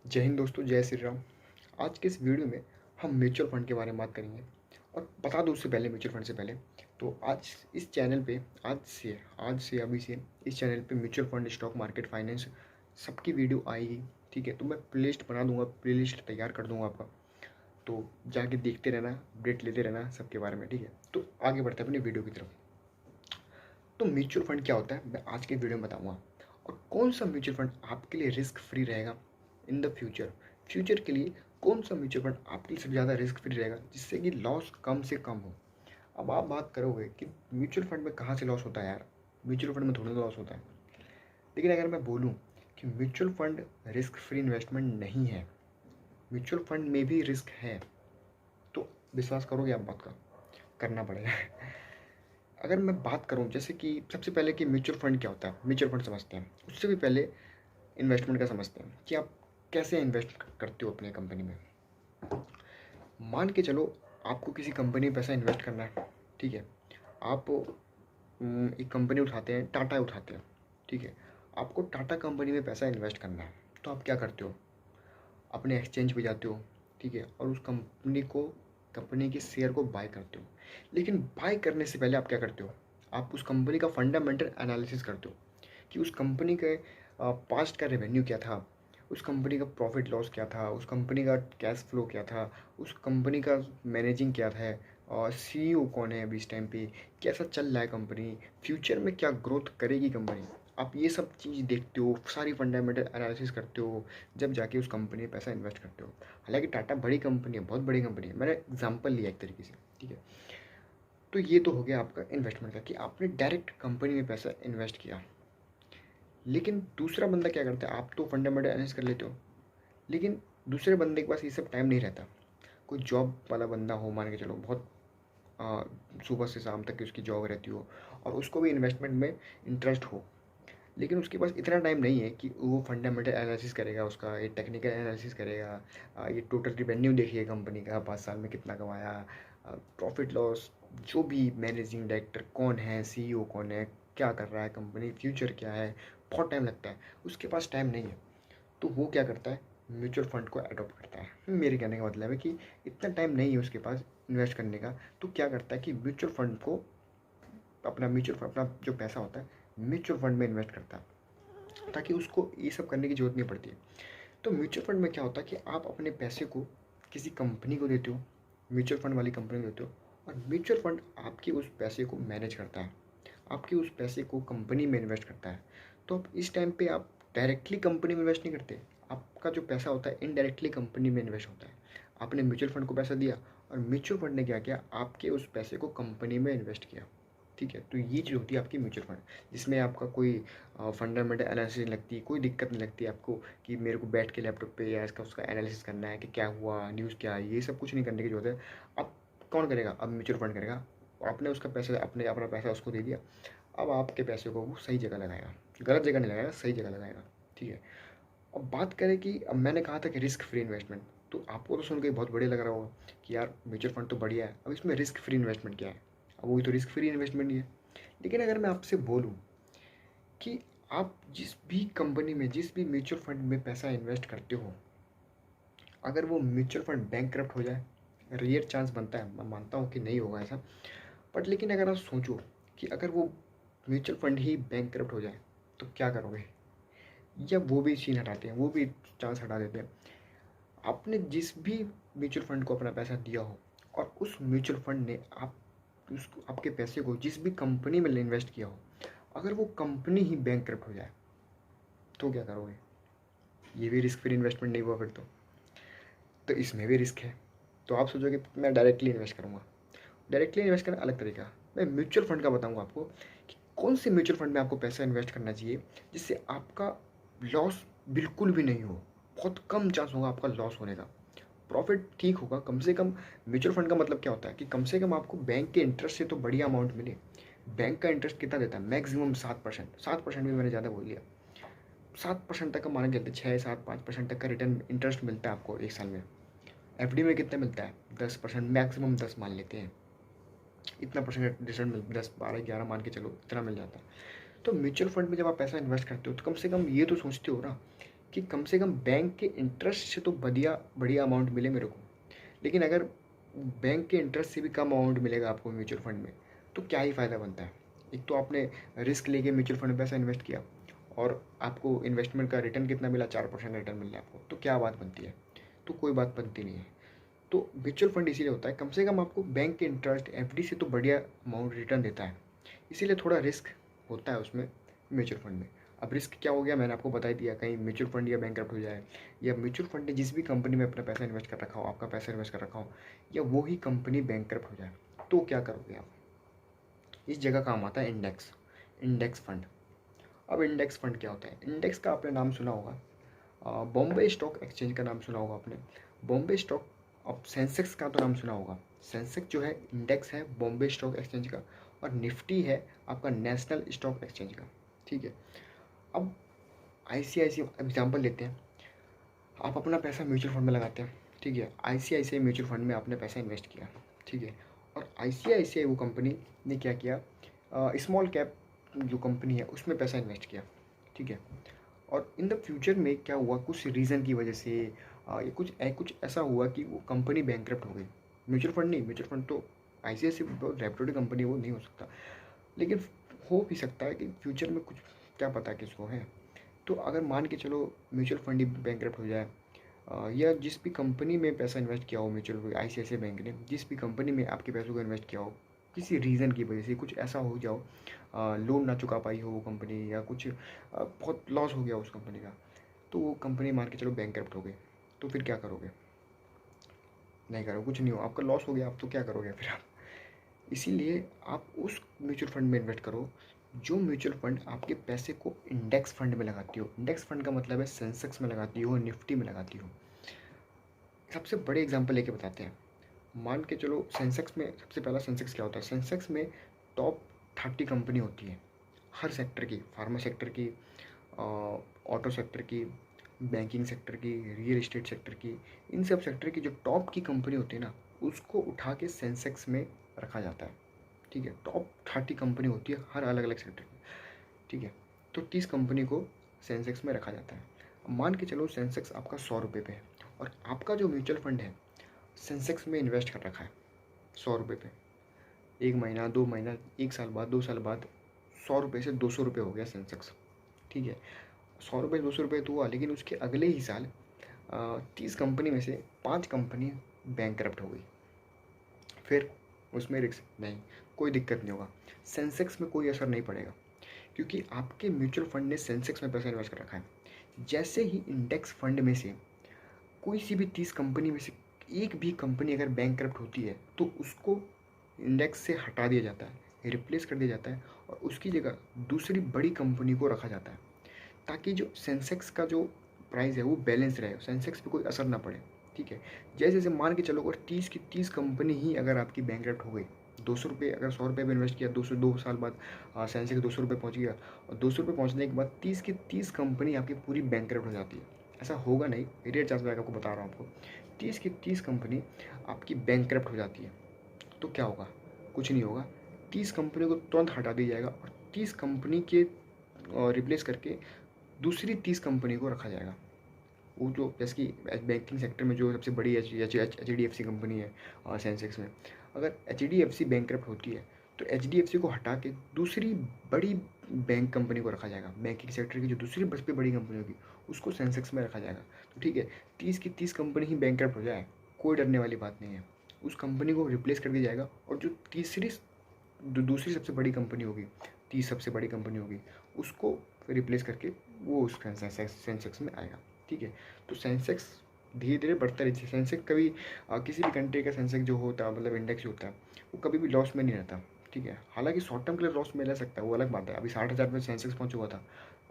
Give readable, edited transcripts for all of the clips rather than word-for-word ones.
जय हिंद दोस्तों, जय श्री राम। आज के इस वीडियो में हम म्यूचुअल फंड के बारे में बात करेंगे। और बता दूं उससे पहले, म्यूचुअल फंड से पहले, तो आज इस चैनल पे आज से अभी से इस चैनल पे mutual fund, stock market, finance सबकी वीडियो आएगी। ठीक है, तो मैं प्लेलिस्ट बना दूंगा, प्लेलिस्ट तैयार कर दूंगा आपका। तो जाके देखते रहना, अपडेट लेते रहना सबके बारे में। ठीक है, तो आगे बढ़ते हैं अपनी वीडियो की तरफ। तो म्यूचुअल फंड क्या होता है मैं आज के वीडियो में बताऊंगा, और कौन सा म्यूचुअल फंड आपके लिए रिस्क फ्री रहेगा इन द फ्यूचर। फ्यूचर के लिए कौन सा म्यूचुअल फंड आपके लिए सबसे ज़्यादा रिस्क फ्री रहेगा, जिससे कि लॉस कम से कम हो। अब आप बात करोगे कि म्यूचुअल फंड में कहाँ से लॉस होता है यार, म्यूचुअल फंड में थोड़ा लॉस होता है। लेकिन अगर मैं बोलूँ कि mutual fund risk free investment नहीं है, म्यूचुअल फंड में भी रिस्क है, तो विश्वास करोगे आप बात का, करना पड़ेगा। अगर मैं बात करूं जैसे कि सबसे पहले कि म्यूचुअल फंड क्या होता है, म्यूचुअल फंड समझते हैं। उससे भी पहले इन्वेस्टमेंट का समझते हैं कि आप कैसे इन्वेस्ट करते हो अपनी कंपनी में। मान के चलो आपको किसी कंपनी में पैसा इन्वेस्ट करना है। ठीक है, आप एक कंपनी उठाते हैं, टाटा उठाते हैं। ठीक है, आपको टाटा कंपनी में पैसा इन्वेस्ट करना है, तो आप क्या करते हो, अपने एक्सचेंज पे जाते हो। ठीक है, और उस कंपनी के शेयर को बाय करते हो। लेकिन बाय करने से पहले आप क्या करते हो, आप उस कंपनी का फंडामेंटल एनालिसिस करते हो कि उस कंपनी के पास्ट का रेवेन्यू क्या था, उस कंपनी का प्रॉफिट लॉस क्या था, उस कंपनी का कैश फ्लो क्या था, उस कंपनी का मैनेजिंग क्या है, और सीईओ कौन है अभी इस टाइम पे, कैसा चल रहा है कंपनी, फ्यूचर में क्या ग्रोथ करेगी कंपनी। आप ये सब चीज़ देखते हो, सारी फंडामेंटल एनालिसिस करते हो, जब जाके उस कंपनी में पैसा इन्वेस्ट करते हो। हालांकि टाटा बड़ी कंपनी है, बहुत बड़ी कंपनी है, मैंने एग्जांपल लिया एक तरीके से। ठीक है, तो ये तो हो गया आपका इन्वेस्टमेंट का कि आपने डायरेक्ट कंपनी में पैसा इन्वेस्ट किया। लेकिन दूसरा बंदा क्या करता है, आप तो फंडामेंटल एनालिसिस कर लेते हो, लेकिन दूसरे बंदे के पास ये सब टाइम नहीं रहता। कोई जॉब वाला बंदा हो, मान के चलो बहुत सुबह से शाम तक की उसकी जॉब रहती हो, और उसको भी इन्वेस्टमेंट में इंटरेस्ट हो, लेकिन उसके पास इतना टाइम नहीं है कि वो फंडामेंटल एनालिसिस करेगा, उसका ये टेक्निकल एनालिसिस करेगा, ये टोटल रिवेन्यू देखिए कंपनी का 5 साल में कितना कमाया, प्रॉफिट लॉस, जो भी मैनेजिंग डायरेक्टर कौन है, सीईओ कौन है, क्या कर रहा है कंपनी, फ्यूचर क्या है, बहुत टाइम लगता है। उसके पास टाइम नहीं है, तो वो क्या करता है, म्यूचुअल फंड को अडॉप्ट करता है। मेरे कहने का मतलब है कि इतना टाइम नहीं है उसके पास इन्वेस्ट करने का, तो क्या करता है कि म्यूचुअल फंड को, अपना जो पैसा होता है म्यूचुअल फंड में इन्वेस्ट करता है, ताकि उसको ये सब करने की ज़रूरत नहीं पड़ती है। तो म्यूचुअल फंड में क्या होता है कि आप अपने पैसे को किसी कंपनी को देते हो, म्यूचुअल फंड वाली कंपनी को देते हो, और म्यूचुअल फंड आपके उस पैसे को मैनेज करता है, आपके उस पैसे को कंपनी में इन्वेस्ट करता है। तो आप इस टाइम पे आप डायरेक्टली कंपनी में इन्वेस्ट नहीं करते, आपका जो पैसा होता है इनडायरेक्टली कंपनी में इन्वेस्ट होता है। आपने म्यूचुअल फंड को पैसा दिया, और म्यूचुअल फंड ने क्या किया, आपके उस पैसे को कंपनी में इन्वेस्ट किया। ठीक है, तो ये चीज़ होती है आपकी म्यूचुअल फंड, जिसमें आपका कोई फंडामेंटल एनालिसिस नहीं लगती, कोई दिक्कत नहीं लगती आपको कि मेरे को बैठ के लैपटॉप पे या इसका उसका एनालिसिस करना है कि क्या हुआ, न्यूज़ क्या है, ये सब कुछ नहीं करने की जरूरत है। अब कौन करेगा, अब म्यूचुअल फंड करेगा। आपने उसका पैसा, अपना पैसा उसको दे दिया, अब आपके पैसे को वो सही जगह लगाएगा, गलत जगह नहीं लगाएगा, सही जगह लगाएगा। ठीक है, अब बात करें कि अब मैंने कहा था कि रिस्क फ्री इन्वेस्टमेंट, तो आपको तो सुन के बहुत बढ़िया लग रहा होगा कि यार म्यूचुअल फंड तो बढ़िया है, अब इसमें रिस्क फ्री इन्वेस्टमेंट क्या है। अब वही तो रिस्क फ्री इन्वेस्टमेंट ही है। लेकिन अगर मैं आपसे बोलूँ कि आप जिस भी कंपनी में, जिस भी म्यूचुअल फंड में पैसा इन्वेस्ट करते हो, अगर वो म्यूचुअल फंड बैंकक्रप्ट हो जाए, रेयर चांस बनता है, मैं मानता हूँ कि नहीं होगा ऐसा, बट लेकिन अगर आप सोचो कि अगर वो म्यूचुअल फंड ही बैंकक्रप्ट हो जाए, तो क्या करोगे। या वो भी सीन हटाते हैं, वो भी चांस हटा देते हैं। आपने जिस भी म्यूचुअल फंड को अपना पैसा दिया हो, और उस म्यूचुअल फंड ने उसको, आपके पैसे को जिस भी कंपनी में इन्वेस्ट किया हो, अगर वो कंपनी ही बैंकक्रप्ट हो जाए, तो क्या करोगे। ये भी रिस्क फ्री इन्वेस्टमेंट नहीं हुआ फिर तो इसमें भी रिस्क है। तो आप सोचोगे मैं डायरेक्टली इन्वेस्ट करूँगा, डायरेक्टली इन्वेस्ट करना अलग तरीका। मैं म्यूचुअल फंड का बताऊँगा आपको कि कौन से म्यूचुअल फंड में आपको पैसा इन्वेस्ट करना चाहिए, जिससे आपका लॉस बिल्कुल भी नहीं हो, बहुत कम चांस होगा आपका लॉस होने का, प्रॉफिट ठीक होगा कम से कम। म्यूचुअल फंड का मतलब क्या होता है कि कम से कम आपको बैंक के इंटरेस्ट से तो बढ़िया अमाउंट मिले। बैंक का इंटरेस्ट कितना देता है, मैक्सिमम 7%, 7% भी मैंने ज़्यादा बोल लिया, 7% तक का मान के चलते, 6, 7, 5% तक का रिटर्न इंटरेस्ट मिलता है आपको एक साल में। एफडी में कितना मिलता है, 10%, मैक्सिमम 10 मान लेते हैं, इतना परसेंट रिटर्न मिल, 10, 12, 11 मान के चलो, इतना मिल जाता है। तो म्यूचुअल फंड में जब आप पैसा इन्वेस्ट करते हो, तो कम से कम ये तो सोचते हो ना कि कम से कम बैंक के इंटरेस्ट से तो बढ़िया बढ़िया अमाउंट मिले मेरे को। लेकिन अगर बैंक के इंटरेस्ट से भी कम अमाउंट मिलेगा आपको म्यूचुअल फंड में, तो क्या ही फ़ायदा बनता है। एक तो आपने रिस्क लेके म्यूचुअल फंड में पैसा इन्वेस्ट किया और आपको इन्वेस्टमेंट का रिटर्न कितना मिला, 4% रिटर्न मिल रहा है आपको, तो क्या बात बनती है। तो कोई बात बनती नहीं है। तो म्यूचुअल फंड इसीलिए होता है, कम से कम आपको बैंक के इंटरेस्ट एफडी से तो बढ़िया अमाउंट रिटर्न देता है। इसीलिए थोड़ा रिस्क होता है उसमें, म्यूचुअल फंड में। अब रिस्क क्या हो गया, मैंने आपको बता ही दिया, कहीं म्यूचुअल फंड या बैंकरप्ट हो जाए, या म्यूचुअल फंड ने जिस भी कंपनी में अपना पैसा इन्वेस्ट कर रखा हो, आपका पैसा इन्वेस्ट कर रखा हो, या वो ही कंपनी बैंकरप्ट हो जाए, तो क्या करोगे आप। इस जगह काम आता है इंडेक्स, इंडेक्स फंड। अब इंडेक्स फंड क्या होता है, इंडेक्स का आपने नाम सुना होगा, बॉम्बे स्टॉक एक्सचेंज का नाम सुना होगा आपने, बॉम्बे स्टॉक। अब सेंसेक्स का तो नाम सुना होगा, सेंसेक्स जो है इंडेक्स है बॉम्बे स्टॉक एक्सचेंज का, और निफ्टी है आपका नेशनल स्टॉक एक्सचेंज का। ठीक है। अब ICICI एग्जाम्पल लेते हैं, आप अपना पैसा म्यूचुअल फंड में लगाते हैं, ठीक है, ICICI म्यूचुअल फंड में आपने पैसा इन्वेस्ट किया, ठीक है, और ICICI वो कंपनी ने क्या किया, स्मॉल कैप जो कंपनी है उसमें पैसा इन्वेस्ट किया, ठीक है, और इन द फ्यूचर में क्या हुआ, कुछ रीज़न की वजह से या कुछ ऐसा हुआ कि वो कंपनी बैंकरप्ट हो गई। म्यूचुअल फंड नहीं, म्यूचुअल फंड तो ICICI बहुत रेप्यूटेड कंपनी है, वो नहीं हो सकता, लेकिन हो भी सकता है कि फ्यूचर में कुछ, क्या पता किसको है। तो अगर मान के चलो म्यूचुअल फंड ही बैंकरप्ट हो जाए, या जिस भी कंपनी में पैसा इन्वेस्ट किया हो, म्यूचुअल ICICI बैंक ने जिस भी कंपनी में आपके पैसों को इन्वेस्ट किया हो, किसी रीज़न की वजह से कुछ ऐसा हो जाओ, लोन ना चुका पाई हो वो कंपनी, या कुछ बहुत लॉस हो गया उस कंपनी का, तो वो कंपनी मान के चलो बैंकरप्ट हो गई, तो फिर क्या करोगे। नहीं करो, कुछ नहीं हो, आपका लॉस हो गया, आप तो क्या करोगे फिर आप। इसीलिए आप उस म्यूचुअल फंड में इन्वेस्ट करो जो म्यूचुअल फंड आपके पैसे को इंडेक्स फंड में लगाती हो। इंडेक्स फंड का मतलब है सेंसेक्स में लगाती हो, निफ्टी में लगाती हो। सबसे बड़े एग्जांपल लेके बताते हैं, मान के चलो सेंसेक्स में, सबसे पहला सेंसेक्स क्या होता है, सेंसेक्स में टॉप 30 कंपनी होती है, हर सेक्टर की, फार्मा सेक्टर की, ऑटो सेक्टर की, बैंकिंग सेक्टर की, रियल एस्टेट सेक्टर की, इन सब सेक्टर की जो टॉप की कंपनी होती है ना, उसको उठा के सेंसेक्स में रखा जाता है। ठीक है, टॉप 30 कंपनी होती है हर अलग अलग सेक्टर की। ठीक है, तो 30 कंपनी को सेंसेक्स में रखा जाता है। अब मान के चलो सेंसेक्स आपका 100 रुपये पे है, और आपका जो म्यूचुअल फंड है सेंसेक्स में इन्वेस्ट कर रखा है 100 रुपये पे। 1 महीना, 2 महीना, 1 साल बाद, 2 साल बाद 100 रुपये से 200 रुपये हो गया सेंसेक्स। ठीक है, 100 रुपये 200 रुपये तो हुआ, लेकिन उसके अगले ही साल 30 कंपनी में से 5 कंपनी बैंकरप्ट हो गई। फिर उसमें रिस्क नहीं, कोई दिक्कत नहीं होगा, सेंसेक्स में कोई असर नहीं पड़ेगा, क्योंकि आपके म्यूचुअल फंड ने सेंसेक्स में पैसा इन्वेस्ट कर रखा है। जैसे ही इंडेक्स फंड में से कोई सी भी 30 कंपनी में से एक भी कंपनी अगर बैंकरप्ट होती है, तो उसको इंडेक्स से हटा दिया जाता है, रिप्लेस कर दिया जाता है, और उसकी जगह दूसरी बड़ी कंपनी को रखा जाता है, ताकि जो सेंसेक्स का जो प्राइस है वो बैलेंस रहे, सेंसेक्स पे कोई असर ना पड़े। ठीक है, जैसे जैसे मान के चलो, अगर 30 की 30 कंपनी ही अगर आपकी बैंकरप्ट हो गई, 200 रुपये, अगर 100 रुपये में इन्वेस्ट किया, 2 साल बाद सेंसेक्स 200 रुपये पहुँच गया, और 200 रुपये पहुँचने के बाद 30 की 30 कंपनी आपकी पूरी बैंकरप्ट हो जाती है। ऐसा होगा नहीं, रेट चांस मैं आपको बता रहा हूँ आपको, 30 की 30 कंपनी आपकी बैंकरप्ट हो जाती है, तो क्या होगा, कुछ नहीं होगा। 30 कंपनी को तुरंत हटा दिया जाएगा, और 30 कंपनी के रिप्लेस करके दूसरी 30 कंपनी को रखा जाएगा। वो जो जैसे कि बैंकिंग सेक्टर में जो सबसे बड़ी HDFC कंपनी है सेंसेक्स में, अगर HDFC बैंकरप्ट होती है, तो HDFC को हटा के दूसरी बड़ी बैंक कंपनी को रखा जाएगा। बैंकिंग सेक्टर की जो दूसरी सबसे बड़ी कंपनी होगी उसको सेंसेक्स में रखा जाएगा। तो ठीक है, 30 की 30 कंपनी ही बैंकरप्ट हो जाए, कोई डरने वाली बात नहीं है, उस कंपनी को रिप्लेस कर दिया जाएगा, और जो दूसरी सबसे बड़ी कंपनी होगी, 30 सबसे बड़ी कंपनी होगी, उसको रिप्लेस करके वो उस सेंसेक्स में आएगा। ठीक है, तो सेंसेक्स धीरे धीरे बढ़ता रहता है। सेंसेक्स कभी किसी भी कंट्री का सेंसेक्स जो होता है, मतलब इंडेक्स जो होता है, वो कभी भी लॉस में नहीं रहता। ठीक है, हालांकि शॉर्ट टर्म के लिए लॉस में रह सकता है, वो अलग बात है। अभी 60,000 पे सेंसेक्स पहुंच हुआ था,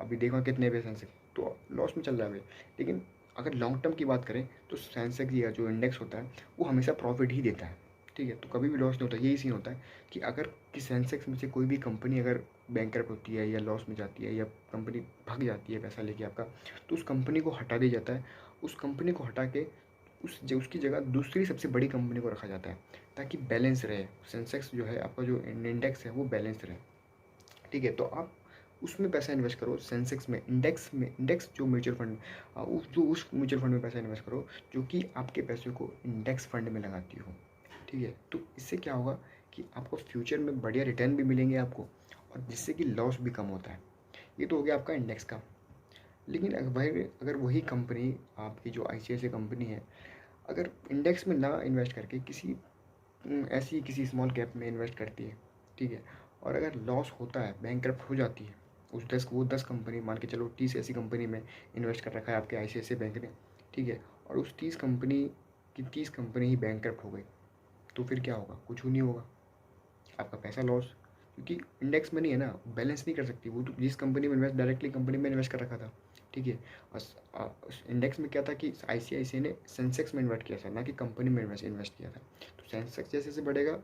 अभी देखो कितने पे सेंसेक्स, तो लॉस में चल रहा है अभी। लेकिन अगर लॉन्ग टर्म की बात करें तो सेंसेक्स या जो इंडेक्स होता है वो हमेशा प्रॉफिट ही देता है। ठीक है, तो कभी भी लॉस नहीं होता। यही सीन होता है कि अगर कि सेंसेक्स में से कोई भी कंपनी अगर बैंकरप्ट होती है, या लॉस में जाती है, या कंपनी भाग जाती है पैसा लेके आपका, तो उस कंपनी को हटा दिया जाता है। उस कंपनी को हटा के उसकी जगह दूसरी सबसे बड़ी कंपनी को रखा जाता है, ताकि बैलेंस रहे, सेंसेक्स जो है आपका जो इंडेक्स है वो बैलेंस रहे। ठीक है, तो आप उसमें पैसा इन्वेस्ट करो, सेंसेक्स में, इंडेक्स जो म्यूचुअल फंड, उस म्यूचुअल फंड में पैसा इन्वेस्ट करो जो कि आपके पैसे को इंडेक्स फंड में लगाती हो। ठीक है, तो इससे क्या होगा कि आपको फ्यूचर में बढ़िया रिटर्न भी मिलेंगे आपको, और जिससे कि लॉस भी कम होता है। ये तो हो गया आपका इंडेक्स का। लेकिन अगर वही कंपनी, आपकी जो ICICI कंपनी है, अगर इंडेक्स में ना इन्वेस्ट करके किसी ऐसी किसी स्मॉल कैप में इन्वेस्ट करती है, ठीक है, और अगर लॉस होता है, बैंकरप्ट हो जाती है, वो 10 कंपनी, मान के चलो 30 ऐसी कंपनी में इन्वेस्ट कर रखा है आपके ICICI बैंक ने, ठीक है, और उस 30 कंपनी ही बैंकरप्ट हो गई, तो फिर क्या होगा? कुछ नहीं होगा, आपका पैसा लॉस। क्योंकि इंडेक्स में नहीं है ना, बैलेंस नहीं कर सकती वो, तो जिस कंपनी में इन्वेस्ट, डायरेक्टली कंपनी में इन्वेस्ट कर रखा था, ठीक है। उस इंडेक्स में क्या था कि ICICI ने सेंसेक्स में इन्वेस्ट किया था, ना कि कंपनी में इन्वेस्ट किया था। तो सेंसेक्स जैसे जैसे बढ़ेगा,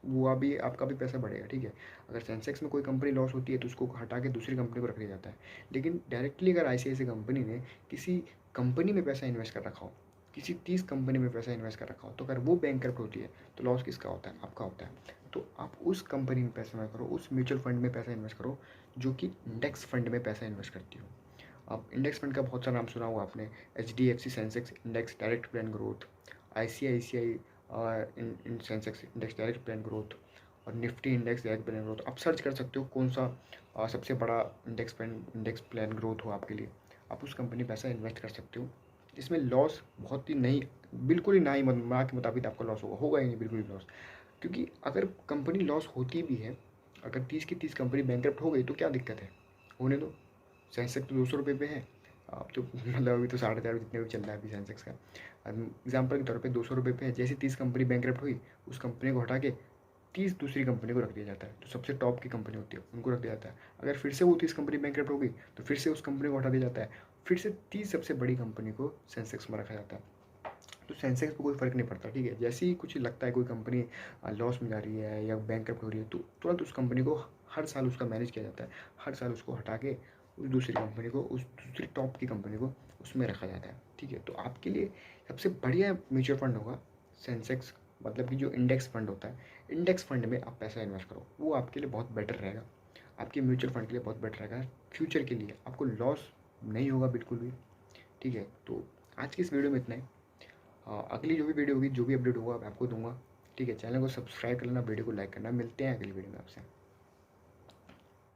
वो अभी आपका भी पैसा बढ़ेगा, ठीक है। अगर सेंसेक्स में कोई कंपनी लॉस होती है तो उसको हटा के दूसरी कंपनी को रख दिया जाता है। लेकिन डायरेक्टली अगर ICICI कंपनी ने किसी कंपनी में पैसा इन्वेस्ट कर रखा हो, किसी 30 कंपनी में पैसा इन्वेस्ट कर रखा हो, तो अगर वो बैंकरप्ट होती है तो लॉस किसका होता है? आपका होता है। तो आप उस कंपनी में पैसा इन्वेस्ट करो, उस म्यूचुअल फंड में पैसा इन्वेस्ट करो जो कि इंडेक्स फंड में पैसा इन्वेस्ट करती हो। आप इंडेक्स फंड का बहुत सारा नाम सुना होगा आपने, HDFC Sensex index direct plan growth, ICICI in Sensex index direct plan growth, और Nifty index direct plan growth. आप सर्च कर सकते हो कौन सा सबसे बड़ा इंडेक्स प्लान ग्रोथ हो आपके लिए, आप उस कंपनी में पैसा इन्वेस्ट कर सकते हो। इसमें लॉस बहुत ही नहीं, बिल्कुल ही ना ही माँ के मुताबिक आपका लॉस होगा ही नहीं, बिल्कुल भी लॉस। क्योंकि अगर कंपनी लॉस होती भी है, अगर 30 की 30 कंपनी बैंकरप्ट हो गई तो क्या दिक्कत है? होने दो। सेंसेक्स तो 200 रुपये पे है, अब तो मतलब अभी तो 4,500 जितने भी चल रहा है अभी सेंसेक्स का। एग्जाम्पल के तौर पे 200 रुपये पे है, जैसे 30 कंपनी बैंकरप्ट हुई, उस कंपनी को हटा के 30 दूसरी कंपनी को रख दिया जाता है, जो सबसे टॉप की कंपनी होती है उनको रख दिया जाता है। अगर फिर से वो 30 कंपनी बैंकरप्ट हो गई तो फिर से उस कंपनी को हटा दिया जाता है, फिर से 30 सबसे बड़ी कंपनी को सेंसेक्स में रखा जाता है। तो सेंसेक्स पे कोई फ़र्क नहीं पड़ता, ठीक है। जैसे ही कुछ लगता है कोई कंपनी लॉस में जा रही है या बैंकरप्ट हो रही है, तो तुरंत उस कंपनी को हर साल उसका मैनेज किया जाता है, हर साल उसको हटा के उस दूसरी कंपनी को, उस दूसरी टॉप की कंपनी को उसमें रखा जाता है, ठीक है। तो आपके लिए सबसे बढ़िया म्यूचुअल फंड होगा सेंसेक्स, मतलब कि जो इंडेक्स फंड होता है, इंडेक्स फंड में आप पैसा इन्वेस्ट करो, वो आपके लिए बहुत बेटर रहेगा, आपके म्यूचुअल फंड के लिए बहुत बेटर रहेगा। फ्यूचर के लिए आपको लॉस नहीं होगा बिल्कुल भी, ठीक है। तो आज की इस वीडियो में इतना ही। अगली जो भी वीडियो होगी, जो भी अपडेट होगा मैं आपको दूंगा, ठीक है। चैनल को सब्सक्राइब कर लेना, वीडियो को लाइक करना। मिलते हैं अगली वीडियो में आपसे।